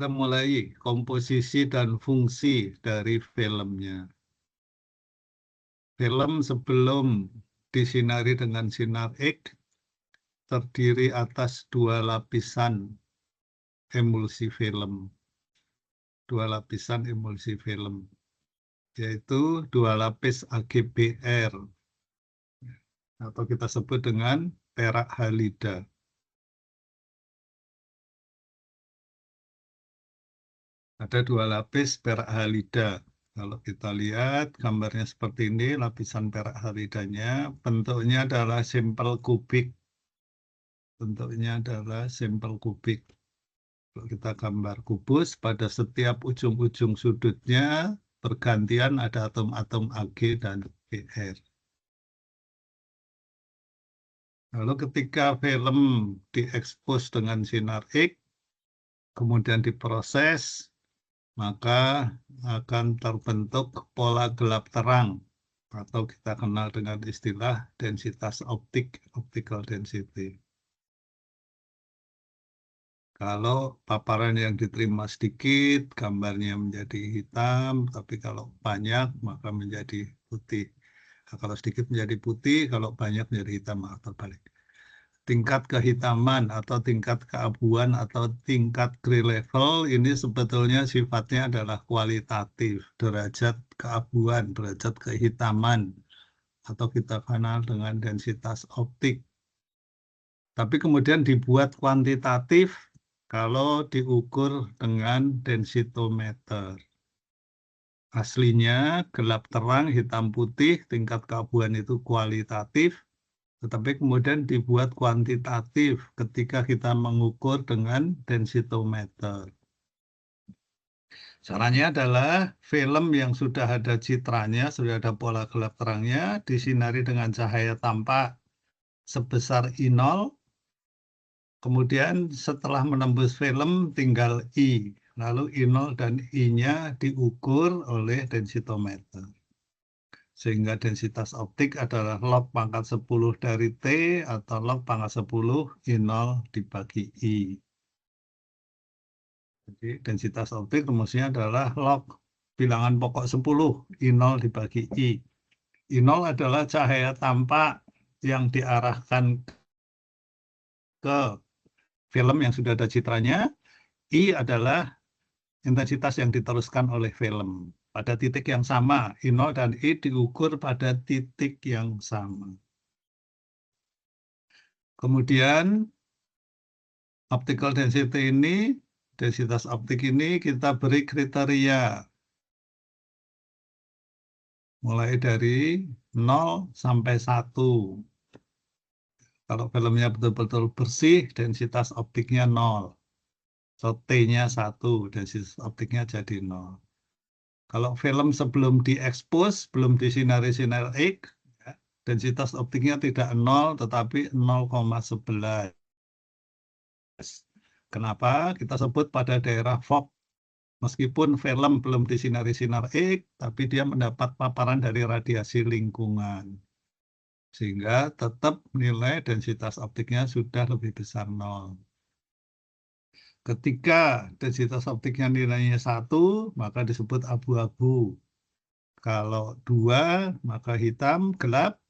Kita mulai komposisi dan fungsi dari filmnya. Film sebelum disinari dengan sinar X terdiri atas dua lapisan emulsi film. Dua lapisan emulsi film, yaitu dua lapis AgBr, atau kita sebut dengan perak halida. Ada dua lapis perak halida. Kalau kita lihat gambarnya seperti ini, lapisan perak halidanya, bentuknya adalah simpel kubik. Bentuknya adalah simpel kubik. Kalau kita gambar kubus, pada setiap ujung-ujung sudutnya bergantian ada atom-atom Ag dan Br. Lalu ketika film diekspos dengan sinar X, kemudian diproses, maka akan terbentuk pola gelap terang, atau kita kenal dengan istilah densitas optik, optical density. Kalau paparan yang diterima sedikit, gambarnya menjadi hitam, tapi kalau banyak, maka menjadi putih. Nah, kalau sedikit menjadi putih, kalau banyak menjadi hitam, atau terbalik. Tingkat kehitaman atau tingkat keabuan atau tingkat gray level ini sebetulnya sifatnya adalah kualitatif, derajat keabuan, derajat kehitaman, atau kita kenal dengan densitas optik. Tapi kemudian dibuat kuantitatif kalau diukur dengan densitometer. Aslinya gelap terang, hitam putih, tingkat keabuan itu kualitatif, tetapi kemudian dibuat kuantitatif ketika kita mengukur dengan densitometer. Caranya adalah film yang sudah ada citranya, sudah ada pola gelap terangnya, disinari dengan cahaya tampak sebesar I0, kemudian setelah menembus film tinggal I, lalu I0 dan I-nya diukur oleh densitometer. Sehingga densitas optik adalah log pangkat 10 dari T atau log pangkat 10 I0 dibagi I. Jadi densitas optik rumusnya adalah log bilangan pokok 10 I0 dibagi I. I0 adalah cahaya tampak yang diarahkan ke film yang sudah ada citranya. I adalah intensitas yang diteruskan oleh film. Pada titik yang sama, I0 dan I diukur pada titik yang sama. Kemudian optical density ini, densitas optik ini kita beri kriteria. Mulai dari 0 sampai 1. Kalau filmnya betul-betul bersih, densitas optiknya 0. So, T-nya 1, densitas optiknya jadi 0. Kalau film sebelum diekspos, belum disinari sinar X, ya, densitas optiknya tidak 0, tetapi 0,11. Kenapa? Kita sebut pada daerah fog. Meskipun film belum disinari sinar X, tapi dia mendapat paparan dari radiasi lingkungan. Sehingga tetap nilai densitas optiknya sudah lebih besar 0. Ketika densitas optiknya nilainya 1, maka disebut abu-abu. Kalau 2, maka hitam, gelap.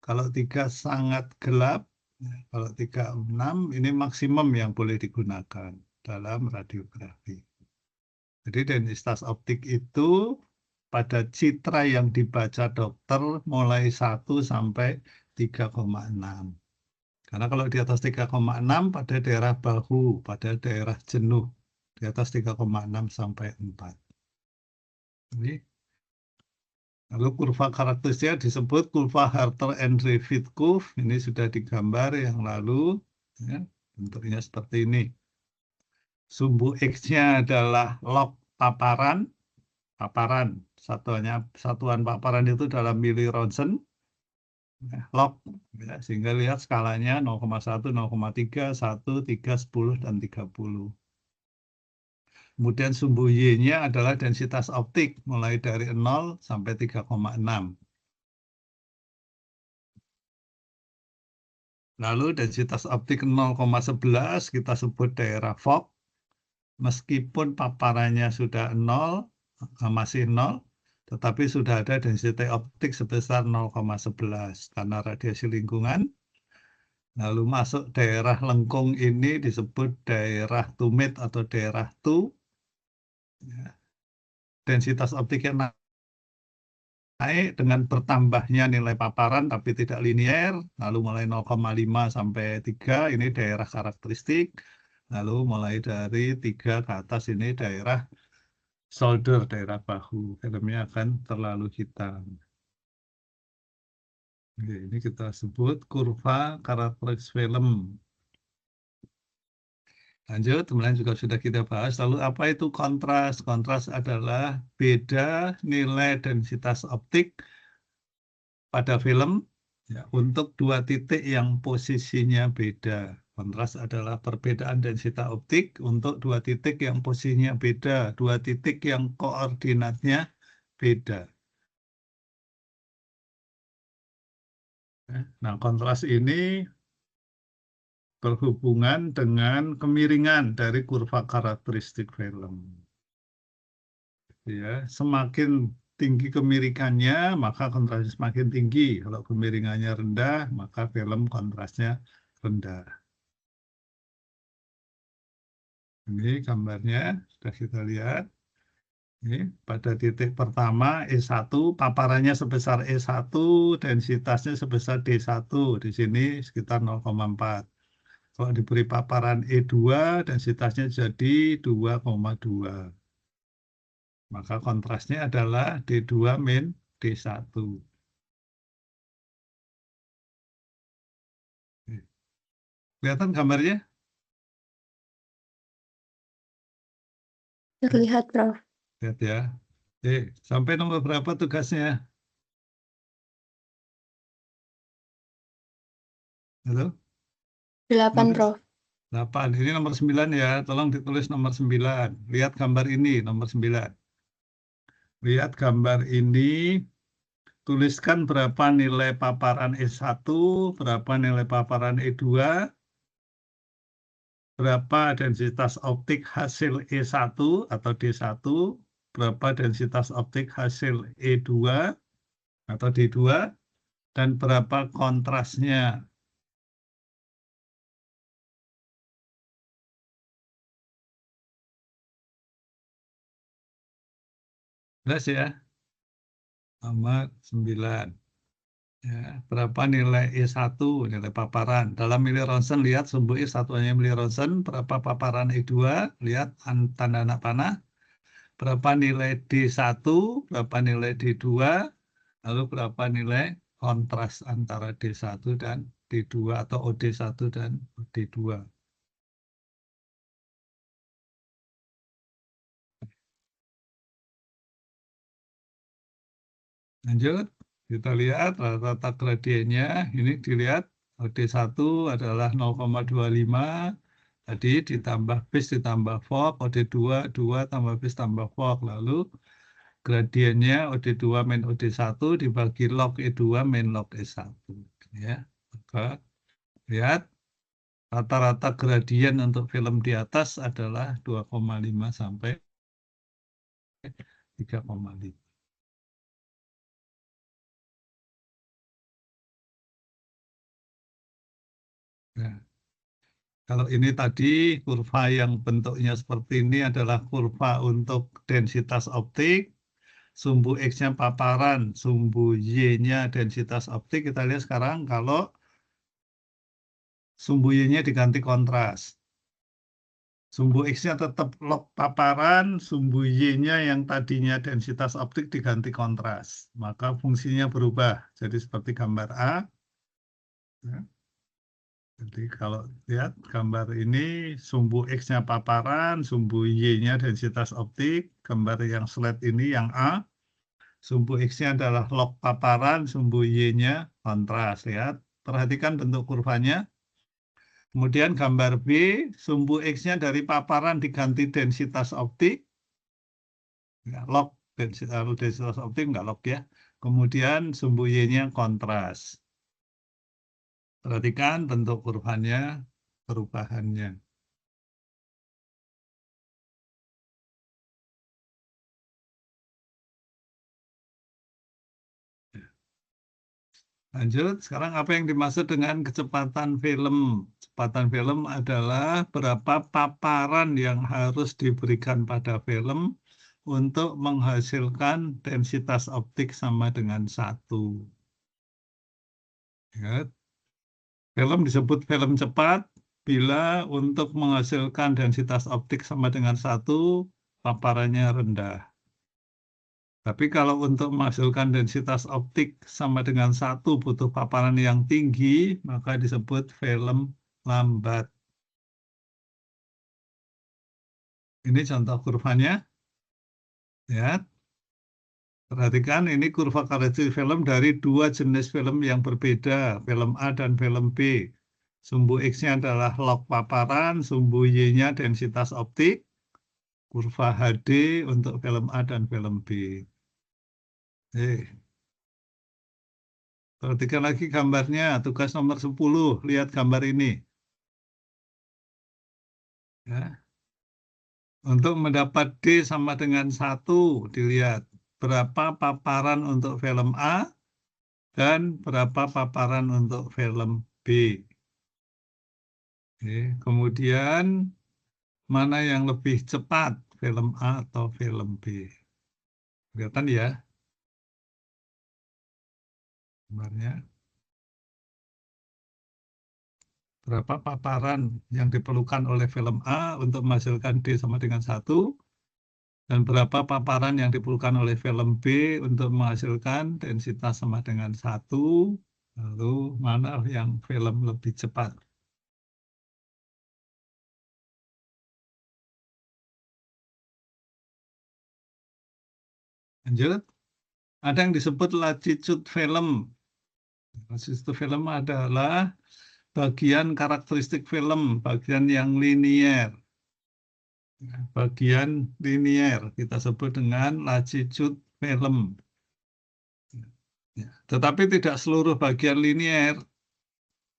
Kalau 3, sangat gelap. Kalau 3, 6, ini maksimum yang boleh digunakan dalam radiografi. Jadi densitas optik itu pada citra yang dibaca dokter mulai 1 sampai 3,6. Karena kalau di atas 3,6 pada daerah bahu, pada daerah jenuh, di atas 3,6 sampai 4. Ini. Lalu kurva karakteristiknya disebut kurva Harter and Revit curve. Ini sudah digambar yang lalu. Ya, bentuknya seperti ini. Sumbu X-nya adalah log paparan. Paparan, satuan paparan itu dalam milironsen. Log, ya, sehingga lihat skalanya 0,1, 0,3, 1, 3, 10, dan 30. Kemudian sumbu Y-nya adalah densitas optik, mulai dari 0 sampai 3,6. Lalu densitas optik 0,11 kita sebut daerah fog. meskipun paparannya sudah 0, masih 0, tetapi sudah ada density optik sebesar 0,11 karena radiasi lingkungan. Lalu masuk daerah lengkung ini disebut daerah tumit atau daerah tu. Ya. Densitas optiknya naik dengan bertambahnya nilai paparan tapi tidak linier, lalu mulai 0,5 sampai 3 ini daerah karakteristik, lalu mulai dari 3 ke atas ini daerah shoulder, daerah bahu, filmnya akan terlalu hitam. Oke, ini kita sebut kurva karakteristik film. Lanjut, kemudian juga sudah kita bahas. Lalu apa itu kontras? Kontras adalah beda nilai densitas optik pada film ya, untuk dua titik yang posisinya beda. Kontras adalah perbedaan densitas optik untuk dua titik yang posisinya beda, dua titik yang koordinatnya beda. Nah, kontras ini berhubungan dengan kemiringan dari kurva karakteristik film. Ya, semakin tinggi kemiringannya, maka kontrasnya semakin tinggi. Kalau kemiringannya rendah, maka film kontrasnya rendah. Ini gambarnya, sudah kita lihat. Ini pada titik pertama E1, paparannya sebesar E1, densitasnya sebesar D1. Di sini sekitar 0,4. Kalau diberi paparan E2, densitasnya jadi 2,2. Maka kontrasnya adalah D2 min D1. Kelihatan gambarnya? Terlihat, Prof. Lihat ya. Sampai nomor berapa tugasnya? Halo? 8, Prof. 8. Ini nomor 9 ya. Tolong ditulis nomor 9. Lihat gambar ini, nomor 9. Lihat gambar ini. Tuliskan berapa nilai paparan E1, berapa nilai paparan E2, berapa densitas optik hasil E1 atau D1, berapa densitas optik hasil E2 atau D2, dan berapa kontrasnya. Jelas ya? Nomor 9. Ya, berapa nilai E1, nilai paparan. Dalam Miller Ronson, lihat sumbu E1-nya Miller Ronson, berapa paparan E2, lihat tanda anak panah. Berapa nilai D1, berapa nilai D2, lalu berapa nilai kontras antara D1 dan D2 atau OD1 dan OD2. Lanjut, kita lihat rata-rata gradiennya. Ini dilihat OD1 adalah 0,25, tadi ditambah bis ditambah fog, OD2, 2 tambah bis tambah fog. Lalu gradiennya OD2 min OD1 dibagi log E2 min log E1. Ya, maka lihat rata-rata gradien untuk film di atas adalah 2,5 sampai 3,5. Nah, kalau ini tadi kurva yang bentuknya seperti ini adalah kurva untuk densitas optik, sumbu X-nya paparan, sumbu Y-nya densitas optik. Kita lihat sekarang kalau sumbu Y-nya diganti kontras. Sumbu X-nya tetap log paparan, sumbu Y-nya yang tadinya densitas optik diganti kontras. Maka fungsinya berubah. Jadi seperti gambar A. Ya. Jadi kalau lihat gambar ini, sumbu X-nya paparan, sumbu Y-nya densitas optik. Gambar yang slide ini yang A. Sumbu X-nya adalah log paparan, sumbu Y-nya kontras. Lihat, perhatikan bentuk kurvanya. Kemudian gambar B, sumbu X-nya dari paparan diganti densitas optik. Ya, log, densitas optik nggak log ya. Kemudian sumbu Y-nya kontras. Perhatikan bentuk kurvanya, perubahannya. Lanjut, sekarang apa yang dimaksud dengan kecepatan film? Kecepatan film adalah berapa paparan yang harus diberikan pada film untuk menghasilkan densitas optik sama dengan 1. Ya, film disebut film cepat bila untuk menghasilkan densitas optik sama dengan 1, paparannya rendah. Tapi kalau untuk menghasilkan densitas optik sama dengan 1 butuh paparan yang tinggi, maka disebut film lambat. Ini contoh kurvanya. Ya, perhatikan ini kurva karakteristik film dari 2 jenis film yang berbeda, film A dan film B. Sumbu X-nya adalah log paparan, sumbu Y-nya densitas optik, kurva HD untuk film A dan film B. Perhatikan lagi gambarnya, tugas nomor 10, lihat gambar ini. Ya. Untuk mendapat D sama dengan 1, dilihat berapa paparan untuk film A dan berapa paparan untuk film B. Kemudian mana yang lebih cepat, film A atau film B? Kelihatan ya gambarnya. Berapa paparan yang diperlukan oleh film A untuk menghasilkan D sama dengan 1, dan berapa paparan yang diperlukan oleh film B untuk menghasilkan densitas sama dengan 1, lalu mana yang film lebih cepat. Lanjut, ada yang disebut latitude film. Latitude film adalah bagian karakteristik film, bagian yang linier. Bagian linier kita sebut dengan latitude film. Tetapi tidak seluruh bagian linier.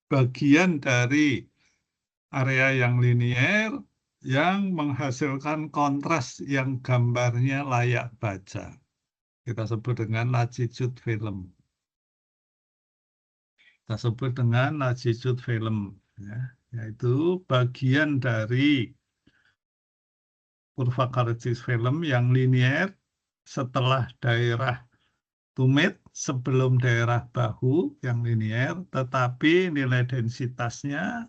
Bagian dari area yang linier yang menghasilkan kontras yang gambarnya layak baca. Kita sebut dengan latitude film. Kita sebut dengan latitude film, ya, yaitu bagian dari kurva karakteristik film yang linier setelah daerah tumit sebelum daerah bahu yang linier, tetapi nilai densitasnya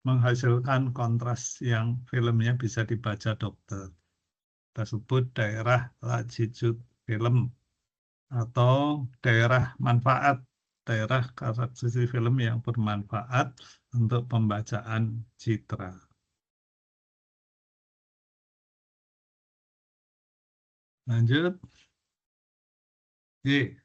menghasilkan kontras yang filmnya bisa dibaca dokter. Kita sebut daerah latitude film atau daerah manfaat, daerah karakteristik film yang bermanfaat untuk pembacaan citra. Lanjut.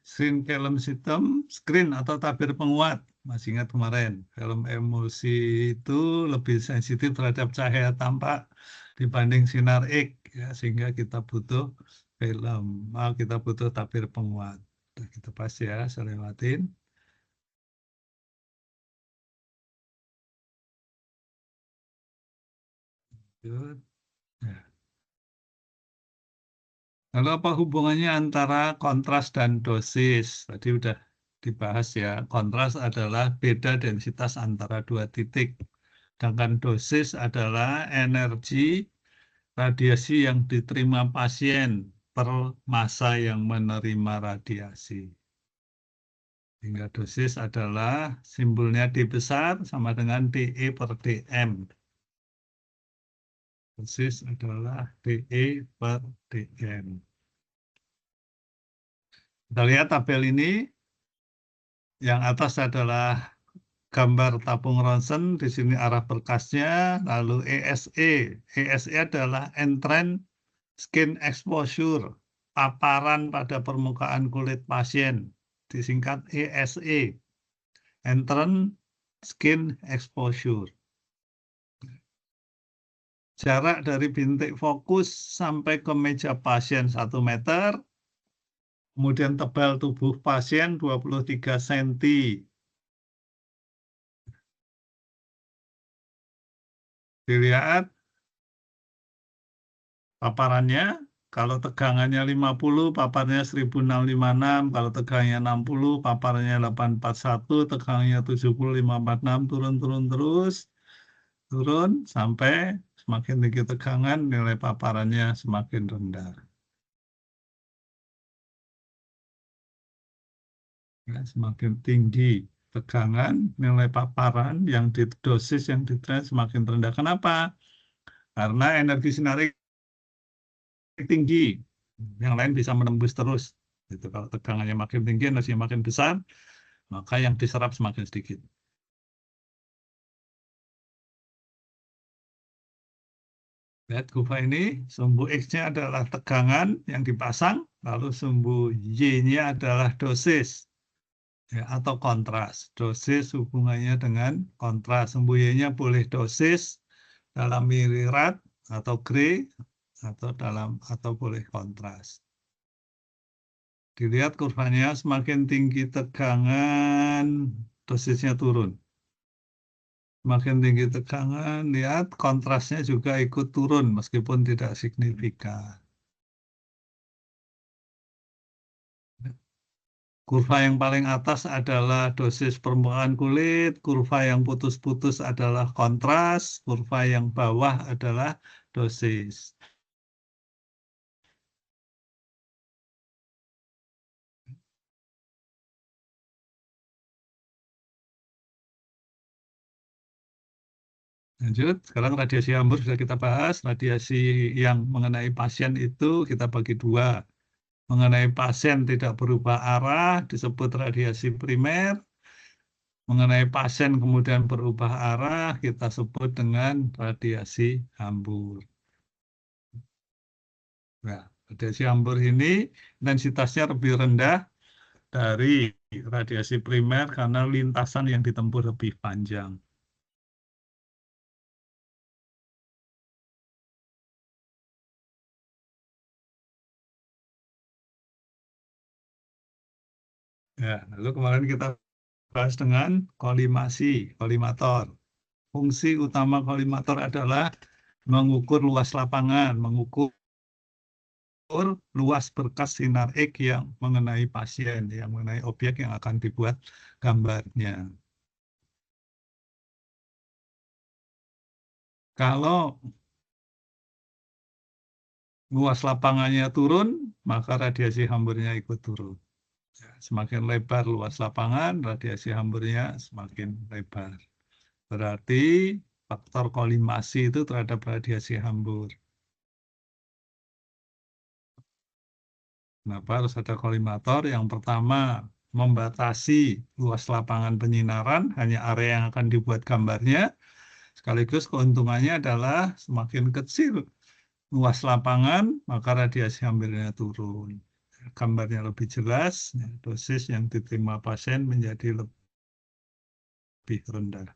Screen film system, screen atau tabir penguat. Masih ingat kemarin, film emulsi itu lebih sensitif terhadap cahaya tampak dibanding sinar X, ya, sehingga kita butuh film, kita butuh tabir penguat. Udah kita pas ya, saya lewatin. Lanjut. Ya. Lalu apa hubungannya antara kontras dan dosis? Tadi udah dibahas ya, kontras adalah beda densitas antara 2 titik. Sedangkan dosis adalah energi radiasi yang diterima pasien per massa yang menerima radiasi. Hingga dosis adalah simbolnya D besar sama dengan DE per DM. Dosis adalah DE per DM. Kita lihat tabel ini. Yang atas adalah gambar tabung ronsen, di sini arah berkasnya, lalu ESE. ESE adalah entrance skin exposure, paparan pada permukaan kulit pasien, disingkat ESE, entrance skin exposure. Jarak dari bintik fokus sampai ke meja pasien 1 meter, kemudian tebal tubuh pasien 23 cm. Dilihat paparannya, Kalau tegangannya 50, paparnya 1656. Kalau tegangannya 60, paparnya 841. Tegangannya 70, 546. Turun terus. Turun sampai semakin tinggi tegangan, nilai paparannya semakin rendah. Ya, semakin tinggi tegangan, nilai paparan yang di dosis yang diterima semakin rendah. Kenapa? Karena energi sinarik tinggi, yang lain bisa menembus terus. Gitu. Kalau tegangannya makin tinggi, energinya makin besar, maka yang diserap semakin sedikit. Lihat kurva ini, sumbu X-nya adalah tegangan yang dipasang, lalu sumbu Y-nya adalah dosis ya, atau kontras. Dosis hubungannya dengan kontras. Sumbu Y-nya boleh dosis dalam milirat atau Gray atau boleh kontras. Dilihat kurvanya, semakin tinggi tegangan, dosisnya turun. Semakin tinggi tegangan, lihat kontrasnya juga ikut turun meskipun tidak signifikan. Kurva yang paling atas adalah dosis permukaan kulit, kurva yang putus-putus adalah kontras, kurva yang bawah adalah dosis. Lanjut, sekarang radiasi hambur sudah kita bahas. Radiasi yang mengenai pasien itu kita bagi dua. Mengenai pasien tidak berubah arah disebut radiasi primer. Mengenai pasien kemudian berubah arah kita sebut dengan radiasi hambur. Nah, radiasi hambur ini intensitasnya lebih rendah dari radiasi primer karena lintasan yang ditempuh lebih panjang. Ya, lalu kemarin kita bahas dengan kolimasi, kolimator. Fungsi utama kolimator adalah mengukur luas lapangan, mengukur luas berkas sinar X yang mengenai pasien, yang mengenai objek yang akan dibuat gambarnya. Kalau luas lapangannya turun, maka radiasi hamburnya ikut turun. Semakin lebar luas lapangan, radiasi hamburnya semakin lebar. Berarti faktor kolimasi itu terhadap radiasi hambur. Kenapa harus ada kolimator? Yang pertama, membatasi luas lapangan penyinaran, hanya area yang akan dibuat gambarnya. Sekaligus keuntungannya adalah semakin kecil luas lapangan, maka radiasi hamburnya turun. Gambarnya lebih jelas, dosis yang diterima pasien menjadi lebih rendah.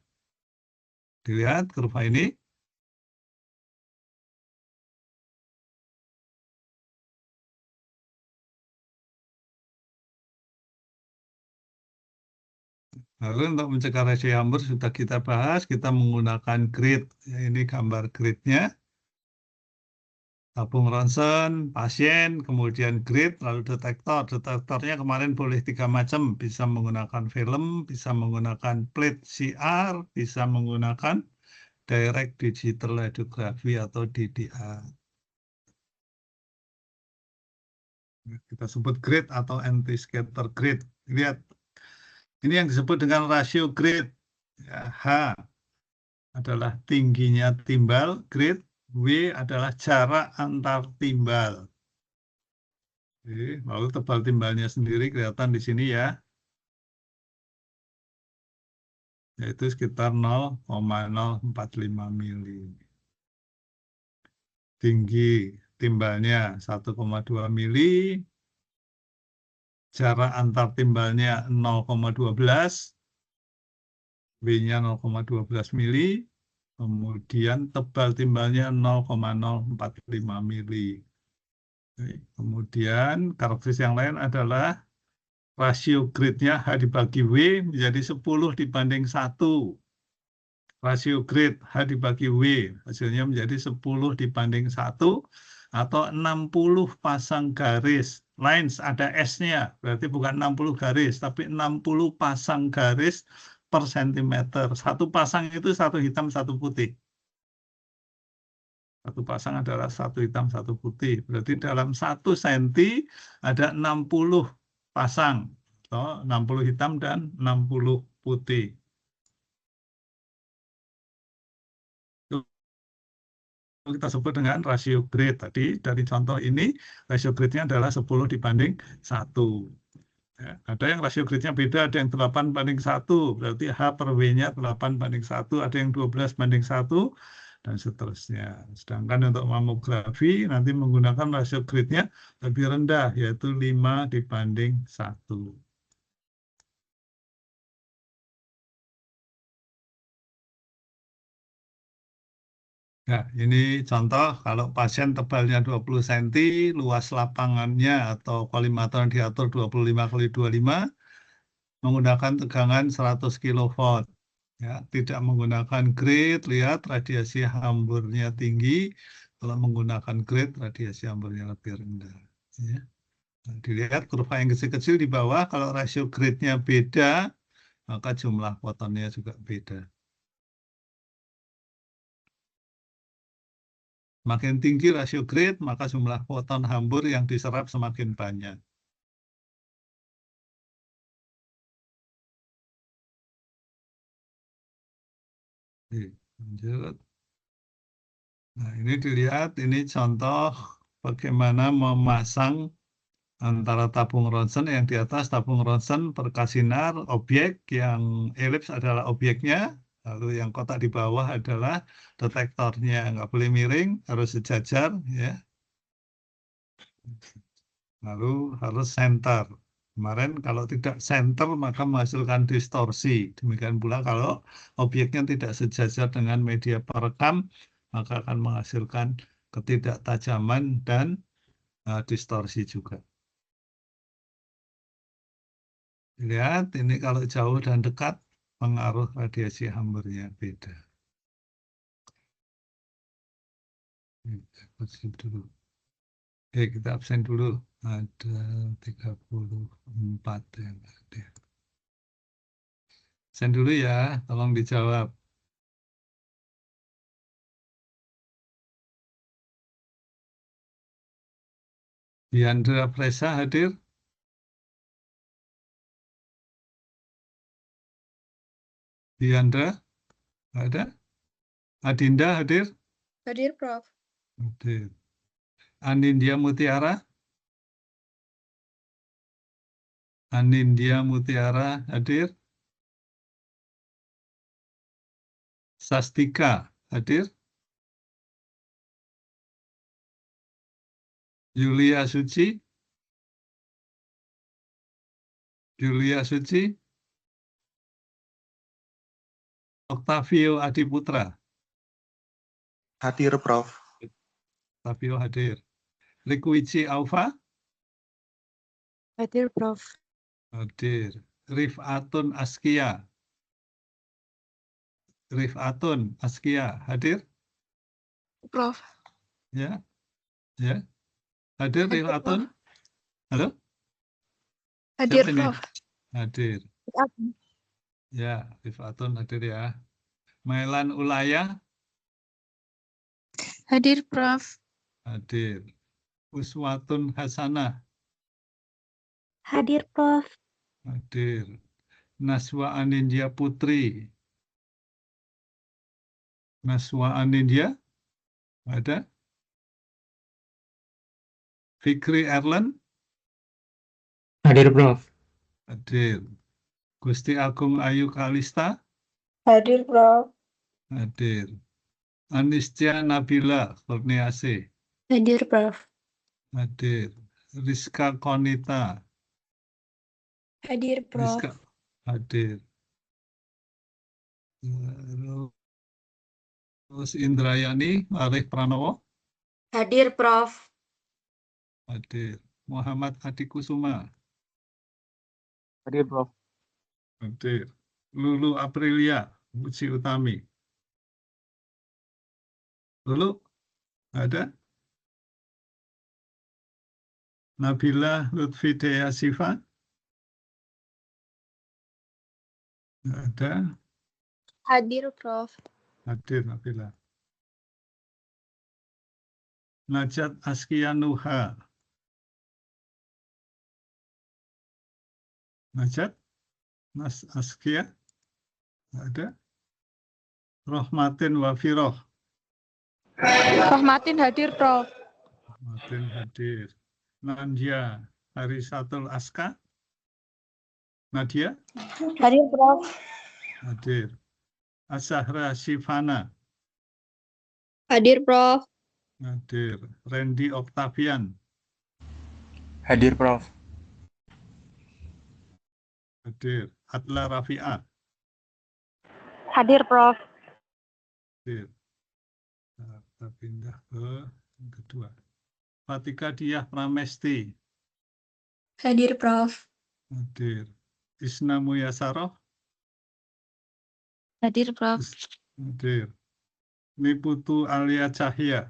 Dilihat kurva ini. Lalu untuk mencegah radiasi hambur sudah kita bahas, kita menggunakan grid. Ini gambar gridnya. Tabung ronsen, pasien, kemudian grid, lalu detektor. Detektornya kemarin boleh 3 macam, bisa menggunakan film, bisa menggunakan plate CR, bisa menggunakan direct digital radiography atau DDR. Kita sebut grid atau anti-scatter grid. Lihat, ini yang disebut dengan rasio grid. Ya, H adalah tingginya timbal, grid. W adalah jarak antar timbal. Oke, lalu tebal timbalnya sendiri kelihatan di sini ya, yaitu sekitar 0,045 mili. Tinggi timbalnya 1,2 mili, jarak antar timbalnya 0,12, W-nya 0,12 mili, kemudian tebal timbalnya 0,045 mili. Kemudian karakteristik yang lain adalah rasio gridnya H dibagi W menjadi 10 dibanding 1. rasio grade H dibagi W, hasilnya menjadi 10 dibanding 1, atau 60 pasang garis. Lines ada S-nya, berarti bukan 60 garis, tapi 60 pasang garis per sentimeter. Satu pasang itu satu hitam, satu putih. Satu pasang adalah satu hitam, satu putih. Berarti dalam 1 senti ada 60 pasang. Atau 60 hitam dan 60 putih. Itu kita sebut dengan rasio grade. Tadi dari contoh ini, rasio grade-nya adalah 10 dibanding 1. Ya, ada yang rasio grade-nya beda, ada yang 8 banding 1, berarti H per W-nya 8 banding 1, ada yang 12 banding 1, dan seterusnya. Sedangkan untuk mamografi nanti menggunakan rasio grade-nya lebih rendah, yaitu 5 dibanding 1. Nah, ini contoh kalau pasien tebalnya 20 cm, luas lapangannya atau kolimator yang diatur 25 kali 25, menggunakan tegangan 100 kV. Ya, tidak menggunakan grid, lihat radiasi hamburnya tinggi. Kalau menggunakan grid, radiasi hamburnya lebih rendah. Ya. Nah, dilihat kurva yang kecil-kecil di bawah, kalau rasio grid-nya beda, maka jumlah fotonnya juga beda. Makin tinggi rasio grid, maka jumlah foton hambur yang diserap semakin banyak. Lanjut. Nah, ini dilihat, ini contoh bagaimana memasang antara tabung ronsen yang di atas tabung ronsen perkasinar, objek yang elips adalah objeknya, lalu yang kotak di bawah adalah detektornya. Nggak boleh miring, harus sejajar, ya. Lalu harus center. Kemarin kalau tidak center maka menghasilkan distorsi. Demikian pula kalau objeknya tidak sejajar dengan media perekam, maka akan menghasilkan ketidaktajaman dan distorsi juga. Lihat, ini kalau jauh dan dekat, pengaruh radiasi hamburnya beda. Dulu. Oke, kita absen dulu. Ada 34 yang ada. Absen dulu ya, tolong dijawab. Diandra Presa hadir? Diandra? Ada? Adinda hadir? Hadir, Prof. Hadir. Anindya Mutiara? Anindya Mutiara hadir? Sastika hadir? Yulia Suci? Yulia Suci? Octavio Adiputra? Hadir, Prof. Octavio hadir. Likuichi Alfa? Hadir, Prof. Hadir. Rifatun Askia? Rifatun Askia hadir? Prof. Ya, ya. Hadir Hadir, Rifatun? Prof. Halo? Hadir, Siapa ini? Prof. Hadir. Ya, Rifatun hadir ya. Mailan Ulaya? Hadir, Prof. Hadir. Uswatun Hasanah? Hadir, Prof. Hadir. Naswa Anindya Putri? Naswa Anindya? Ada? Fikri Erlen? Hadir, Prof. Hadir. Gusti Agung Ayu Kalista? Hadir, Prof. Hadir. Anistia Nabila Kurniase? Hadir, Prof. Hadir. Rizka Konita? Hadir, Prof. Rizka hadir. Terus Indrayani Arif Pranowo? Hadir, Prof. Hadir. Muhammad Adikusuma? Hadir, Prof. Hadir. Lulu Aprilia Puji Utami? Dulu ada Nabila Lutfi Dea Siva. Ada. Hadir, Prof. Hadir Nabila. Najat Askia Nuha. Najat, Mas Askia, ada. Rohmatin Wafiroh. Rahmatin hadir, Prof. Rohmatin hadir. Nandia Harisatul Aska. Nadia Hadir, Prof. hadir. Asahra Sifana Hadir, Prof. hadir. Randy Octavian Hadir, Prof. hadir. Atla Rafi'ah Hadir, Prof. hadir. Kita pindah ke yang kedua. Fatika Diah Pramesti Hadir, Prof. hadir. Isna Muyasaroh Hadir, Prof. hadir. Niputu Alia Cahya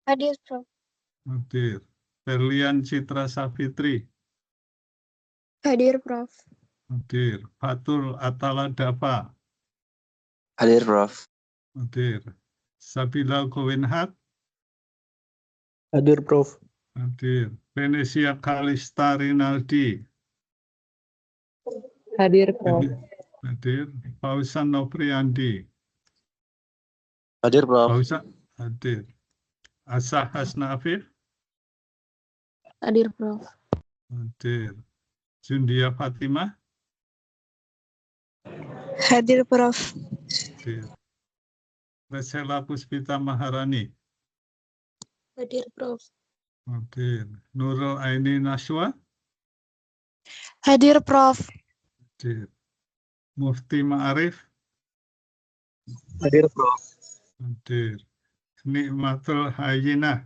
Hadir, Prof. hadir. Berlian Citra Safitri Hadir, Prof. hadir. Fatul Atala Dava Hadir, Prof. hadir. Sabila Kowinhat Hadir, Prof. hadir. Venesia Kalista Rinaldi Hadir, Prof. hadir. Pausan Nopriandi Hadir, Prof. Pausan hadir. Asah Hasna Afif Hadir, Prof. hadir. Jundia Fatimah Hadir, Prof. hadir. Resela Puspita Maharani Hadir, Prof. hadir. Nurul Aini Naswa Hadir, Prof. hadir. Mufti Ma'arif Hadir, Prof. hadir. Nikmatul Hayyinah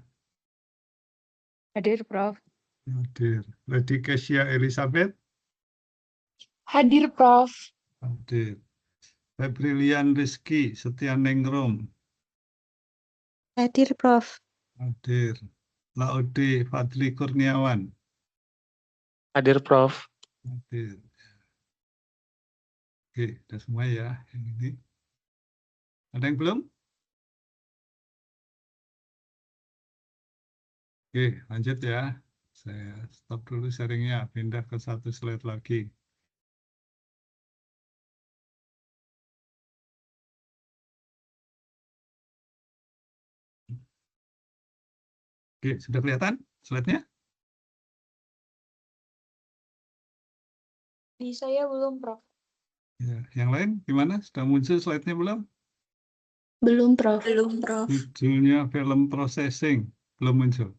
Hadir, Prof. hadir. Lady Kesia Elizabeth Hadir, Prof. hadir. Febrilian Rizky Setianingrum Hadir, Prof. hadir. Laude Fadli Kurniawan Hadir, Prof. hadir. Oke, udah semua ya yang ini. Ada yang belum? Oke, lanjut ya. Saya stop dulu sharingnya, pindah ke satu slide lagi. Oke, sudah kelihatan slide-nya? Di saya belum, Prof. Ya, yang lain gimana? Sudah muncul slide-nya belum? Belum, Prof. Belum, Prof. Judulnya film processing, belum muncul.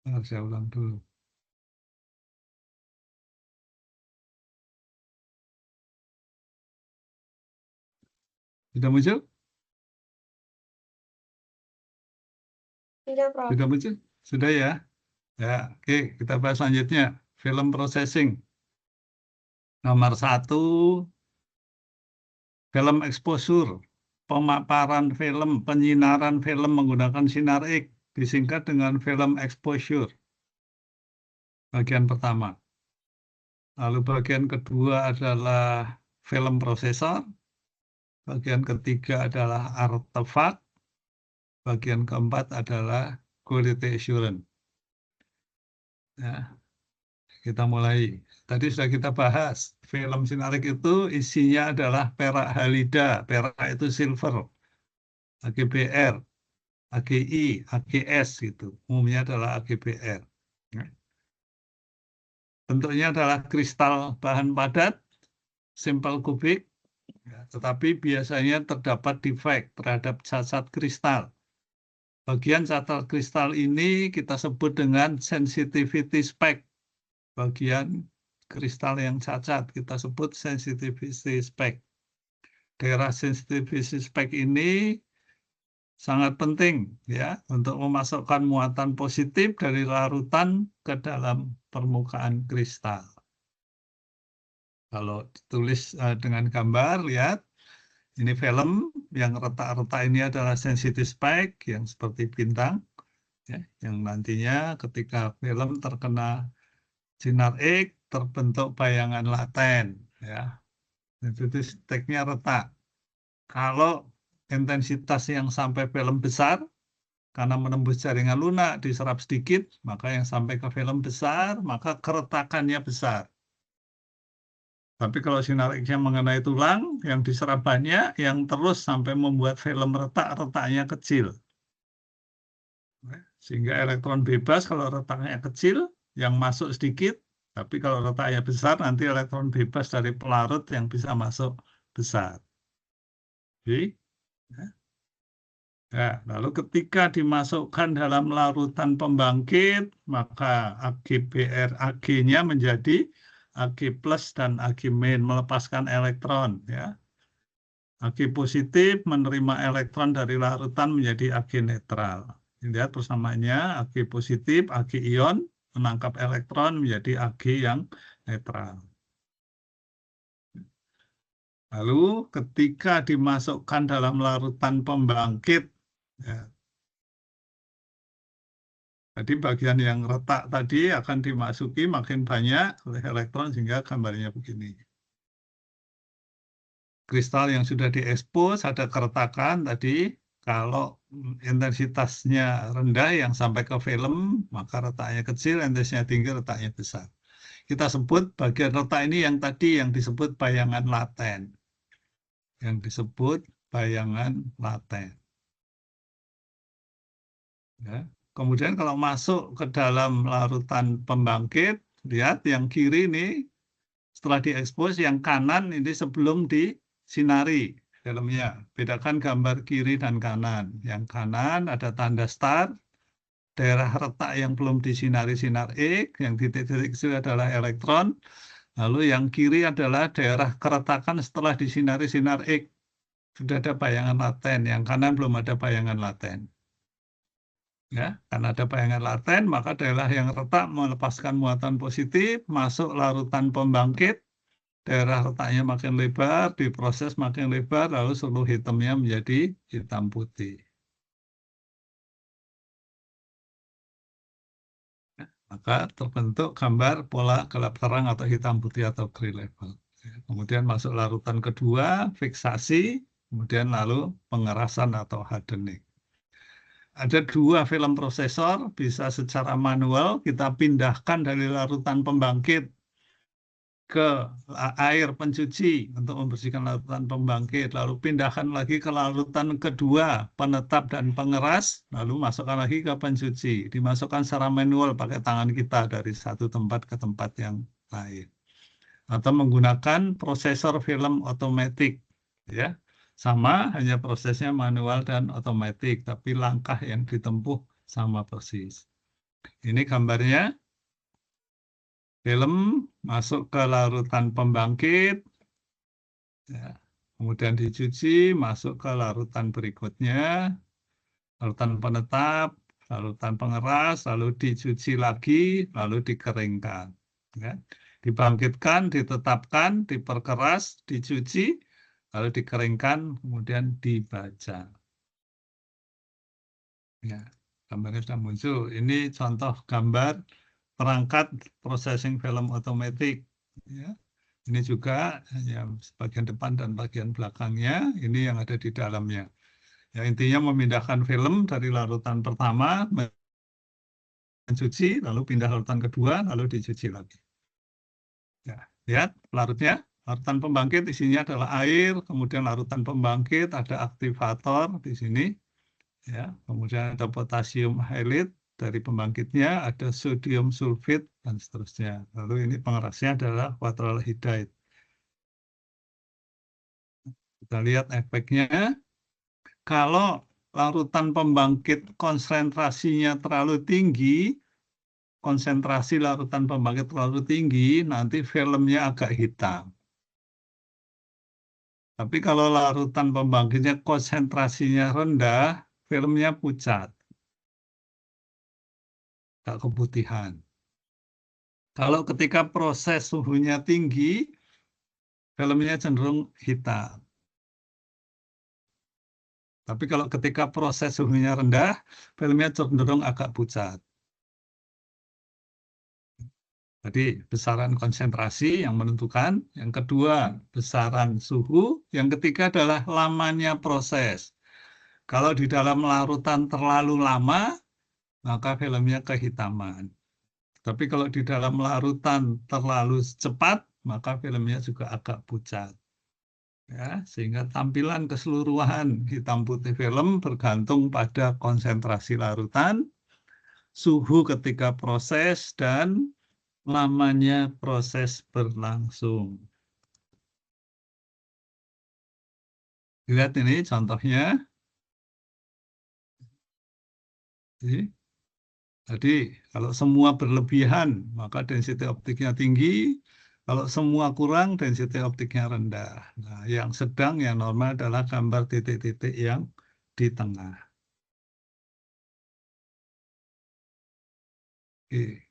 Harus saya ulang dulu. Sudah muncul? Tidak, Prof. Sudah muncul? Sudah ya? Ya, oke, kita bahas selanjutnya. Film processing. Nomor 1, film exposure. Pemaparan film, penyinaran film menggunakan sinar X, disingkat dengan film exposure. Bagian pertama. Lalu bagian kedua adalah film prosesor. Bagian ketiga adalah artefak. Bagian keempat adalah quality assurance. Ya, kita mulai. Tadi sudah kita bahas, film sinarik itu isinya adalah perak halida, perak itu silver, AGBR, AGI, AGS gitu. Umumnya adalah AGBR. Ya. Bentuknya adalah kristal bahan padat, simple kubik, ya, tetapi biasanya terdapat defect terhadap cacat kristal. Bagian cacat kristal ini kita sebut dengan sensitivity spec. Bagian kristal yang cacat kita sebut sensitivity spec. Daerah sensitivity spec ini sangat penting ya untuk memasukkan muatan positif dari larutan ke dalam permukaan kristal. Kalau ditulis dengan gambar, lihat ini film yang retak-retak ini adalah sensitive spike yang seperti bintang, ya, yang nantinya ketika film terkena sinar X terbentuk bayangan laten, ya. Itu steknya retak. Kalau intensitas yang sampai film besar, karena menembus jaringan lunak diserap sedikit, maka yang sampai ke film besar, maka keretakannya besar. Tapi kalau sinar X-nya mengenai tulang, yang diserap banyak, yang terus sampai membuat film retak, retaknya kecil. Sehingga elektron bebas kalau retaknya kecil, yang masuk sedikit, tapi kalau retaknya besar, nanti elektron bebas dari pelarut yang bisa masuk besar. Oke. Ya, lalu ketika dimasukkan dalam larutan pembangkit, maka AgBr-Ag-nya menjadi Ag plus dan Ag min, melepaskan elektron. Ya. Ag positif menerima elektron dari larutan menjadi Ag netral. Lihat persamaannya, Ag positif, Ag ion, menangkap elektron menjadi Ag yang netral. Lalu ketika dimasukkan dalam larutan pembangkit, ya, jadi bagian yang retak tadi akan dimasuki makin banyak oleh elektron sehingga gambarnya begini. Kristal yang sudah diekspos ada keretakan tadi, kalau intensitasnya rendah yang sampai ke film, maka retaknya kecil, intensitasnya tinggi, retaknya besar. Kita sebut bagian retak ini yang tadi yang disebut bayangan laten. Yang disebut bayangan laten. Ya. Kemudian kalau masuk ke dalam larutan pembangkit, lihat yang kiri ini setelah diekspos, yang kanan ini sebelum disinari filmnya. Bedakan gambar kiri dan kanan. Yang kanan ada tanda start, daerah retak yang belum disinari sinar X, yang titik-titik kecil adalah elektron. Lalu yang kiri adalah daerah keretakan setelah disinari sinar X. Sudah ada bayangan laten, yang kanan belum ada bayangan laten. Ya, karena ada bayangan laten, maka daerah yang retak melepaskan muatan positif, masuk larutan pembangkit, daerah retaknya makin lebar, diproses makin lebar, lalu seluruh hitamnya menjadi hitam putih. Ya, maka terbentuk gambar pola gelap terang atau hitam putih atau gray level. Ya, kemudian masuk larutan kedua, fiksasi, kemudian lalu pengerasan atau hardening. Ada dua film prosesor, bisa secara manual kita pindahkan dari larutan pembangkit ke air pencuci untuk membersihkan larutan pembangkit, lalu pindahkan lagi ke larutan kedua, penetap dan pengeras, lalu masukkan lagi ke pencuci. Dimasukkan secara manual pakai tangan kita dari satu tempat ke tempat yang lain. Atau menggunakan prosesor film otomatis, ya. Sama, hanya prosesnya manual dan otomatis, tapi langkah yang ditempuh sama persis. Ini gambarnya. Film masuk ke larutan pembangkit, ya. Kemudian dicuci, masuk ke larutan berikutnya, larutan penetap, larutan pengeras, lalu dicuci lagi, lalu dikeringkan. Ya. Dibangkitkan, ditetapkan, diperkeras, dicuci, lalu dikeringkan, kemudian dibaca. Ya, gambarnya sudah muncul. Ini contoh gambar perangkat processing film otomatis. Ya. Ini juga ya, bagian depan dan bagian belakangnya, ini yang ada di dalamnya. Ya, intinya memindahkan film dari larutan pertama, mencuci, lalu pindah larutan kedua, lalu dicuci lagi. Ya, lihat larutnya. Larutan pembangkit isinya adalah air, kemudian larutan pembangkit ada aktivator di sini, ya, kemudian ada potasium halide dari pembangkitnya, ada sodium sulfit dan seterusnya. Lalu ini pengerasnya adalah formaldehyde. Kita lihat efeknya. Kalau larutan pembangkit konsentrasinya terlalu tinggi, konsentrasi larutan pembangkit terlalu tinggi, nanti filmnya agak hitam. Tapi kalau larutan pembangkitnya konsentrasinya rendah, filmnya pucat, nggak keputihan. Kalau ketika proses suhunya tinggi, filmnya cenderung hitam. Tapi kalau ketika proses suhunya rendah, filmnya cenderung agak pucat. Jadi besaran konsentrasi yang menentukan, yang kedua besaran suhu, yang ketiga adalah lamanya proses. Kalau di dalam larutan terlalu lama, maka filmnya kehitaman. Tapi kalau di dalam larutan terlalu cepat, maka filmnya juga agak pucat. Ya, sehingga tampilan keseluruhan hitam putih film bergantung pada konsentrasi larutan, suhu ketika proses, dan lamanya proses berlangsung. Lihat ini contohnya. Jadi kalau semua berlebihan, maka density optiknya tinggi. Kalau semua kurang, density optiknya rendah. Nah, yang sedang, yang normal adalah gambar titik-titik yang di tengah. Oke.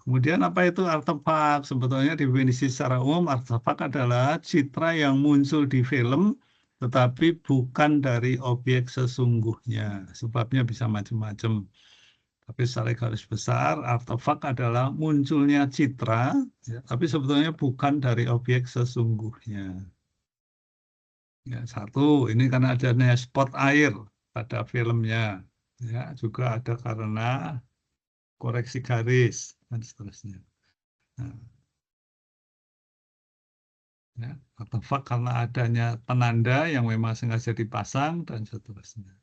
Kemudian apa itu artefak? Sebetulnya definisi secara umum artefak adalah citra yang muncul di film tetapi bukan dari objek sesungguhnya. Sebabnya bisa macam-macam. Tapi secara garis besar artefak adalah munculnya citra, ya, tapi sebetulnya bukan dari objek sesungguhnya. Ya, satu, ini karena adanya spot air pada filmnya. Ya, juga ada karena koreksi garis dan seterusnya. Nah, ya, artefak karena adanya penanda yang memang sengaja dipasang dan seterusnya.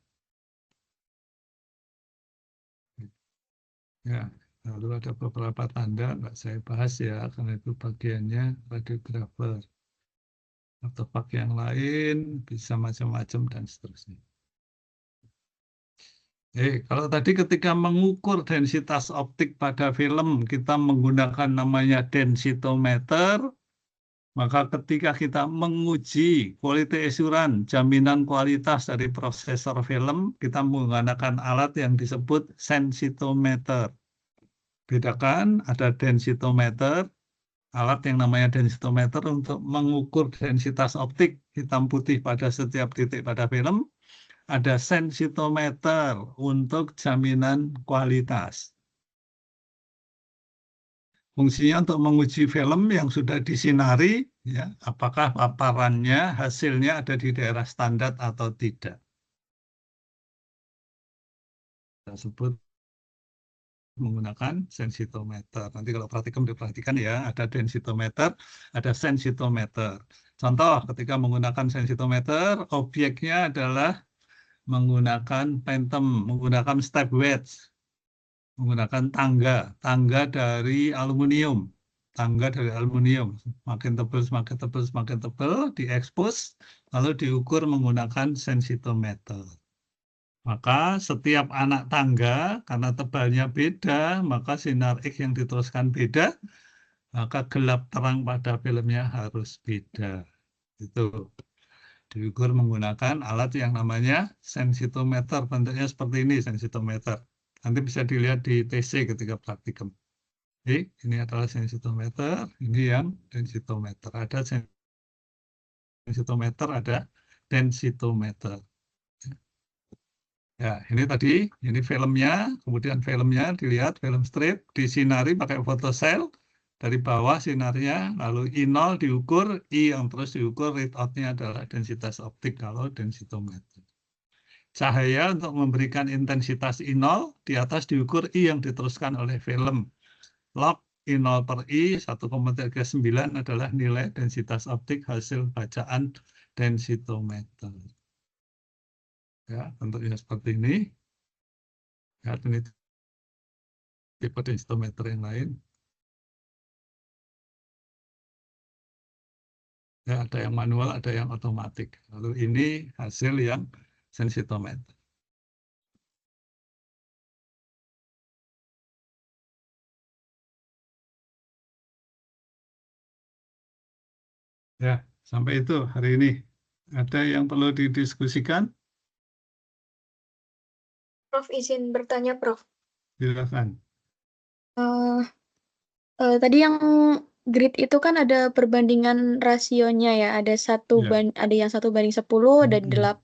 Ya, lalu ada beberapa tanda nggak saya bahas ya karena itu bagiannya radiografer. Artefak yang lain bisa macam-macam dan seterusnya. Kalau tadi ketika mengukur densitas optik pada film kita menggunakan namanya densitometer. Maka ketika kita menguji quality assurance, jaminan kualitas dari prosesor film, kita menggunakan alat yang disebut sensitometer. Bedakan, ada densitometer, alat yang namanya densitometer untuk mengukur densitas optik hitam putih pada setiap titik pada film. Ada sensitometer untuk jaminan kualitas. Fungsinya untuk menguji film yang sudah disinari, ya, apakah paparannya, hasilnya ada di daerah standar atau tidak. Kita sebut menggunakan sensitometer. Nanti kalau praktikum diperhatikan ya, ada densitometer, ada sensitometer. Contoh, ketika menggunakan sensitometer, objeknya adalah menggunakan phantom, menggunakan step wedge, menggunakan tangga dari aluminium. Tangga dari aluminium, makin tebal, semakin tebal, semakin tebal, diekspos, lalu diukur menggunakan sensitometer. Maka setiap anak tangga, karena tebalnya beda, maka sinar X yang diteruskan beda, maka gelap terang pada filmnya harus beda. Itu diukur menggunakan alat yang namanya sensitometer. Bentuknya seperti ini, sensitometer. Nanti bisa dilihat di TC ketika praktikum. Ini adalah sensitometer, ini yang densitometer. Ada sensitometer, ada densitometer. Ya, ini tadi, ini filmnya, kemudian filmnya dilihat, film strip, disinari pakai photocell, dari bawah sinarnya, lalu I0 diukur, I yang terus diukur, readout-nya adalah densitas optik kalau densitometer. Cahaya untuk memberikan intensitas I0, di atas diukur I yang diteruskan oleh film. Log I0 per I 1,39 adalah nilai densitas optik hasil bacaan densitometer. Ya, bentuknya seperti ini. Ya, ini tipe densitometer yang lain. Ya, ada yang manual, ada yang otomatis. Lalu ini hasil yang sensitometer. Ya, sampai itu hari ini. Ada yang perlu didiskusikan? Prof, izin bertanya, Prof. Silakan. Tadi yang grid itu kan ada perbandingan rasionya ya, ada Ya. ada yang 1:10, ada Mm-mm.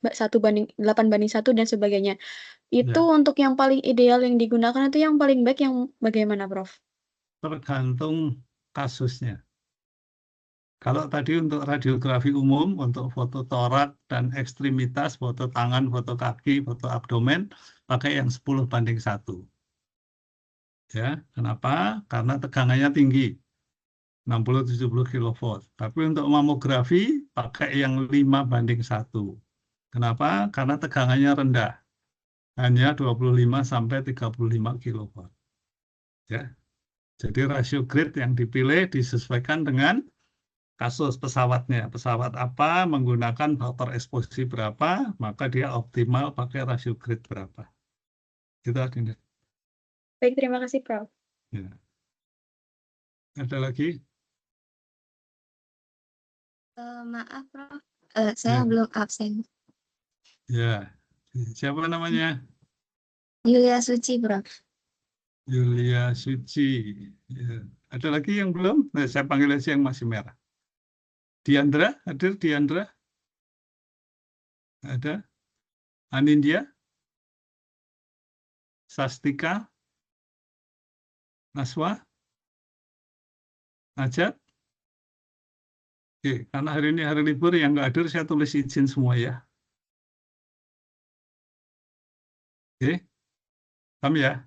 8:1 dan sebagainya. Itu Ya. untuk yang paling ideal yang digunakan itu yang paling baik yang bagaimana, Prof? Tergantung kasusnya. Kalau tadi untuk radiografi umum, untuk foto torak dan ekstremitas, foto tangan, foto kaki, foto abdomen, pakai yang 10:1. Ya, kenapa? Karena tegangannya tinggi, 60-70 kV. Tapi untuk mamografi, pakai yang 5:1. Kenapa? Karena tegangannya rendah, hanya 25-35 kV. Ya, jadi rasio grid yang dipilih disesuaikan dengan kasus pesawatnya. Pesawat apa menggunakan faktor eksposisi berapa, maka dia optimal pakai rasio grid berapa. Gitu, Adinda. Baik, terima kasih, Prof. Ya. Ada lagi? Maaf, Prof. Ya. Saya belum absen. Ya. Siapa namanya? Yulia Suci, Prof. Yulia Suci. Ya. Ada lagi yang belum? Nah, saya panggil aja yang masih merah. Diandra, hadir Diandra? Ada? Anindya? Sastika? Naswa? Najat? Oke, karena hari ini hari libur yang nggak hadir saya tulis izin semua ya. Oke, paham ya?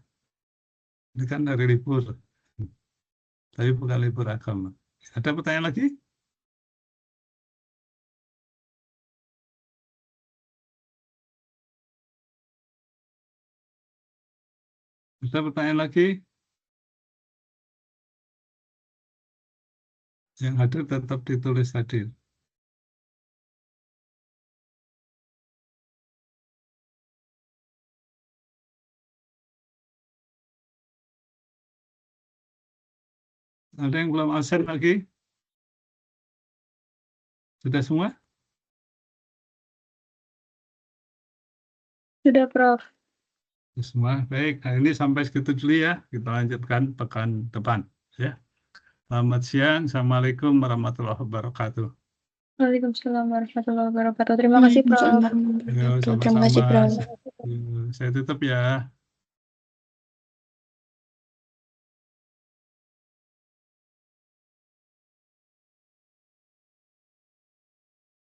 Ini kan hari libur, tapi bukan libur agama. Ada pertanyaan lagi? Ada pertanyaan lagi? Yang hadir tetap ditulis hadir. Ada yang belum absen lagi? Sudah semua? Sudah, Prof. Sudah semua. Baik, hari ini sampai segitu dulu ya. Kita lanjutkan pekan depan. Ya. Selamat siang. Assalamualaikum warahmatullahi wabarakatuh. Waalaikumsalam warahmatullahi wabarakatuh. Terima kasih, Prof. Yo, Terima kasih, sama-sama. Prof. Saya tutup ya.